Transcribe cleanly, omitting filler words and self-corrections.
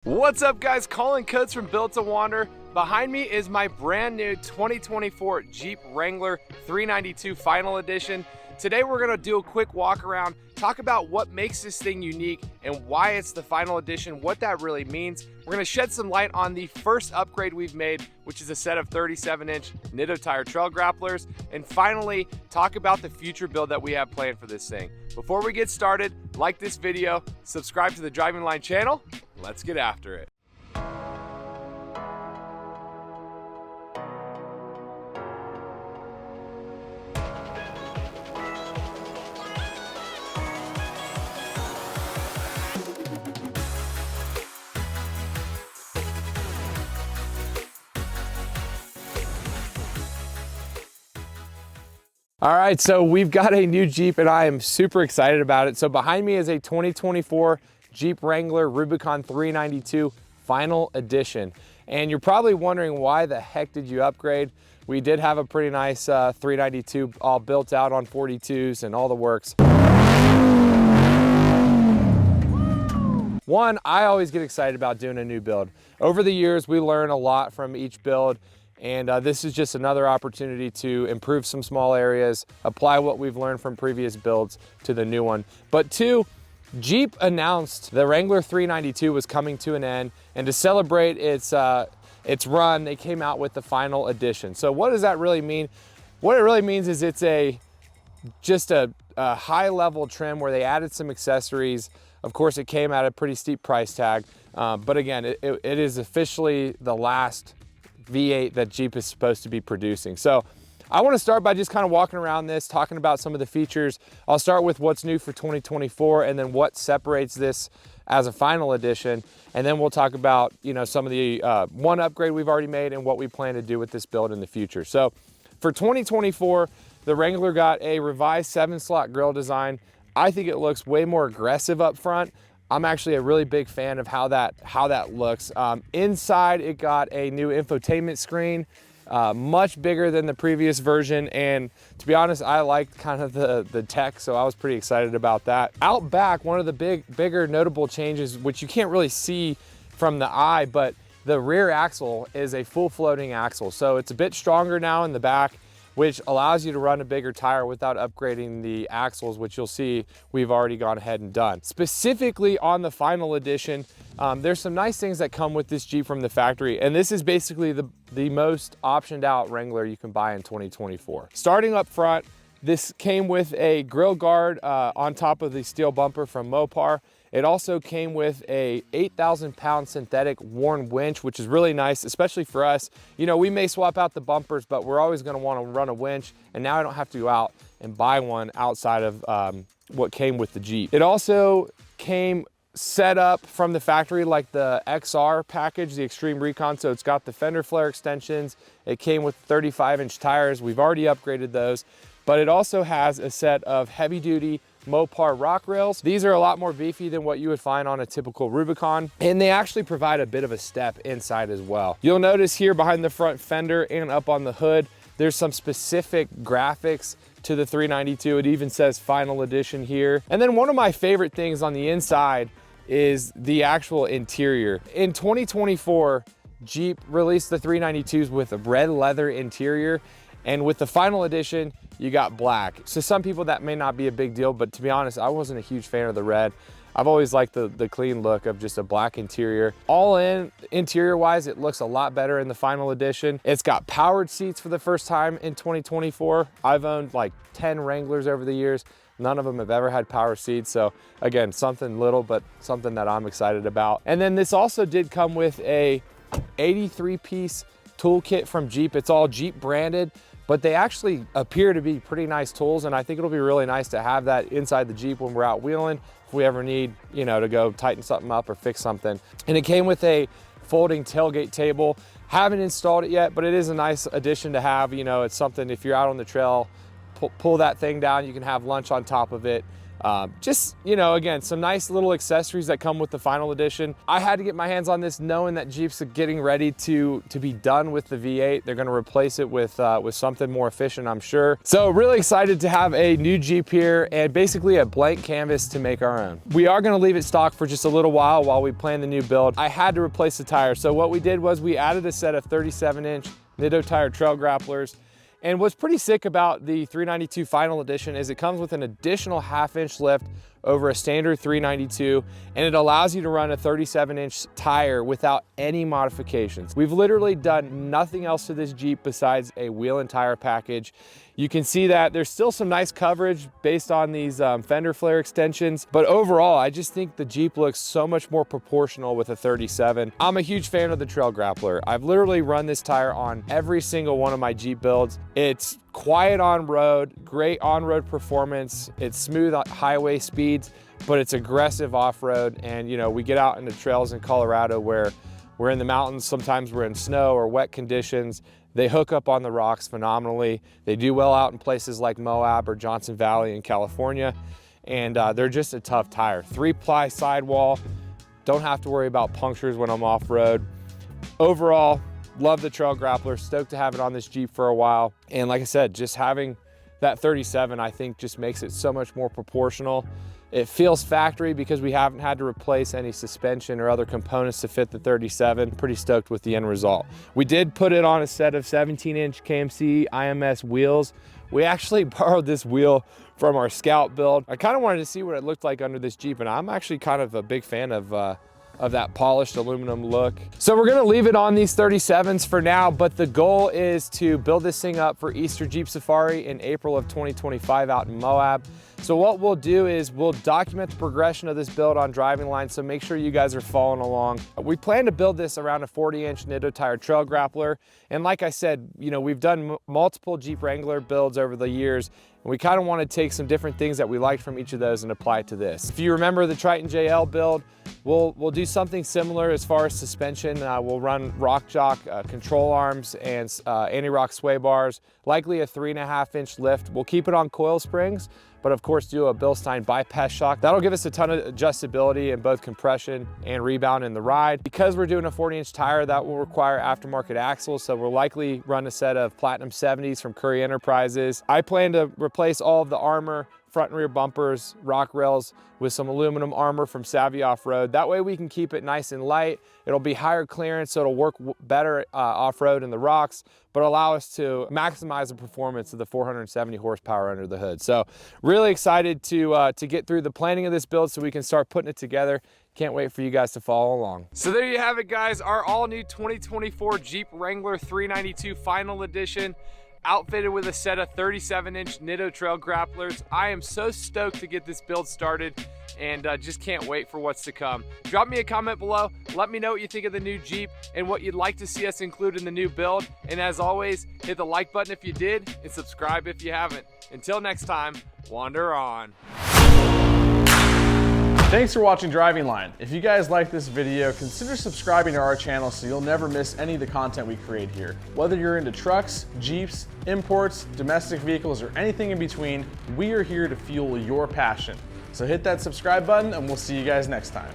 What's up guys, Collin Coates from Built to Wander. Behind me is my brand new 2024 Jeep Wrangler 392 Final Edition. Today we're gonna do a quick walk around, talk about what makes this thing unique and why it's the Final Edition, what that really means. We're gonna shed some light on the first upgrade we've made, which is a set of 37-inch Nitto tire trail grapplers, and finally talk about the future build that we have planned for this thing. Before we get started, like this video, subscribe to the Driving Line channel. Let's get after it. All right, so we've got a new Jeep and I am super excited about it. So behind me is a 2024 Jeep Wrangler Rubicon 392 Final Edition. And you're probably wondering why the heck did you upgrade? We did have a pretty nice 392 all built out on 42s and all the works. One, I always get excited about doing a new build. Over the years, we learn a lot from each build. And this is just another opportunity to improve some small areas, apply what we've learned from previous builds to the new one. But two, Jeep announced the Wrangler 392 was coming to an end, and to celebrate its run, they came out with the Final Edition. So what does that really mean? What it really means is it's just a high level trim where they added some accessories. Of course, it came at a pretty steep price tag, but again, it is officially the last V8 that Jeep is supposed to be producing. So I want to start by just kind of walking around this, talking about some of the features. I'll start with what's new for 2024 and then what separates this as a Final Edition. And then we'll talk about, you know, some of the one upgrade we've already made and what we plan to do with this build in the future. So for 2024, the Wrangler got a revised 7-slot grille design. I think it looks way more aggressive up front. I'm actually a really big fan of how that looks. Inside, it got a new infotainment screen, much bigger than the previous version. And to be honest, I liked kind of the tech, so I was pretty excited about that. Out back, one of the bigger notable changes, which you can't really see from the eye, but the rear axle is a full floating axle. So it's a bit stronger now in the back, which allows you to run a bigger tire without upgrading the axles, which you'll see we've already gone ahead and done. Specifically on the Final Edition, there's some nice things that come with this Jeep from the factory, and this is basically the most optioned out Wrangler you can buy in 2024. Starting up front, this came with a grill guard on top of the steel bumper from Mopar. It also came with a 8,000-pound synthetic worn winch, which is really nice, especially for us. You know, we may swap out the bumpers, but we're always gonna wanna run a winch, and now I don't have to go out and buy one outside of what came with the Jeep. It also came set up from the factory like the XR package, the Extreme Recon, so it's got the fender flare extensions. It came with 35-inch tires. We've already upgraded those, but it also has a set of heavy-duty Mopar rock rails. These are a lot more beefy than what you would find on a typical Rubicon, and they actually provide a bit of a step inside as well. You'll notice here behind the front fender and up on the hood, there's some specific graphics to the 392. It even says Final Edition here. And then one of my favorite things on the inside is the actual interior. In 2024, Jeep released the 392s with a red leather interior, and with the Final Edition, you got black. So some people that may not be a big deal, but to be honest, I wasn't a huge fan of the red. I've always liked the clean look of just a black interior. All in, interior wise, it looks a lot better in the Final Edition. It's got powered seats for the first time in 2024. I've owned like 10 Wranglers over the years. None of them have ever had power seats. So again, something little, but something that I'm excited about. And then this also did come with a 83-piece toolkit from Jeep. It's all Jeep branded, but they actually appear to be pretty nice tools, and I think it'll be really nice to have that inside the Jeep when we're out wheeling, if we ever need, you know, to go tighten something up or fix something. And it came with a folding tailgate table. Haven't installed it yet, but it is a nice addition to have. You know, it's something if you're out on the trail, pull that thing down, you can have lunch on top of it. Just, you know, again, some nice little accessories that come with the final edition. I had to get my hands on this knowing that Jeep's getting ready to be done with the V8. They're gonna replace it with something more efficient, I'm sure. So really excited to have a new Jeep here and basically a blank canvas to make our own. We are gonna leave it stock for just a little while we plan the new build. I had to replace the tire. So what we did was we added a set of 37-inch Nitto tire trail grapplers. And what's pretty sick about the 392 Final Edition is it comes with an additional half-inch lift over a standard 392, and it allows you to run a 37-inch tire without any modifications. We've literally done nothing else to this Jeep besides a wheel and tire package. You can see that there's still some nice coverage based on these fender flare extensions, but overall, I just think the Jeep looks so much more proportional with a 37. I'm a huge fan of the Trail Grappler. I've literally run this tire on every single one of my Jeep builds. It's quiet on road, great on-road performance. It's smooth on highway speeds, but it's aggressive off-road. And you know, we get out into trails in Colorado where we're in the mountains, sometimes we're in snow or wet conditions. They hook up on the rocks phenomenally. They do well out in places like Moab or Johnson Valley in California. And they're just a tough tire. 3-ply sidewall, don't have to worry about punctures when I'm off-road. Overall, love the Trail Grappler, stoked to have it on this Jeep for a while. And like I said, just having that 37, I think just makes it so much more proportional. It feels factory because we haven't had to replace any suspension or other components to fit the 37. Pretty stoked with the end result. We did put it on a set of 17-inch KMC IMS wheels. We actually borrowed this wheel from our Scout build. I kind of wanted to see what it looked like under this Jeep, and I'm actually kind of a big fan of that polished aluminum look. So we're gonna leave it on these 37s for now, but the goal is to build this thing up for Easter Jeep Safari in April of 2025 out in Moab. So what we'll do is we'll document the progression of this build on Driving Line, so make sure you guys are following along. We plan to build this around a 40-inch Nitto tire trail grappler. And like I said, you know, we've done multiple Jeep Wrangler builds over the years, and we kind of want to take some different things that we liked from each of those and apply it to this. If you remember the Triton JL build, we'll do something similar as far as suspension. We'll run Rock Jock control arms and anti-rock sway bars, likely a 3.5-inch lift. We'll keep it on coil springs, but of course do a Bilstein bypass shock. That'll give us a ton of adjustability in both compression and rebound in the ride. Because we're doing a 40-inch tire, that will require aftermarket axles, so we'll likely run a set of Platinum 70s from Curry Enterprises. I plan to replace all of the armor, front and rear bumpers, rock rails with some aluminum armor from Savvy Off-Road. That way we can keep it nice and light. It'll be higher clearance, so it'll work better off-road in the rocks, but allow us to maximize the performance of the 470 horsepower under the hood. So really excited to get through the planning of this build so we can start putting it together. Can't wait for you guys to follow along. So there you have it, guys, our all-new 2024 Jeep Wrangler 392 Final Edition, outfitted with a set of 37-inch Nitto trail grapplers. I am so stoked to get this build started and just can't wait for what's to come. Drop me a comment below. Let me know what you think of the new Jeep and what you'd like to see us include in the new build. And as always, hit the like button if you did and subscribe if you haven't. Until next time, wander on. Thanks for watching Driving Line. If you guys like this video, consider subscribing to our channel so you'll never miss any of the content we create here. Whether you're into trucks, Jeeps, imports, domestic vehicles, or anything in between, we are here to fuel your passion. So hit that subscribe button and we'll see you guys next time.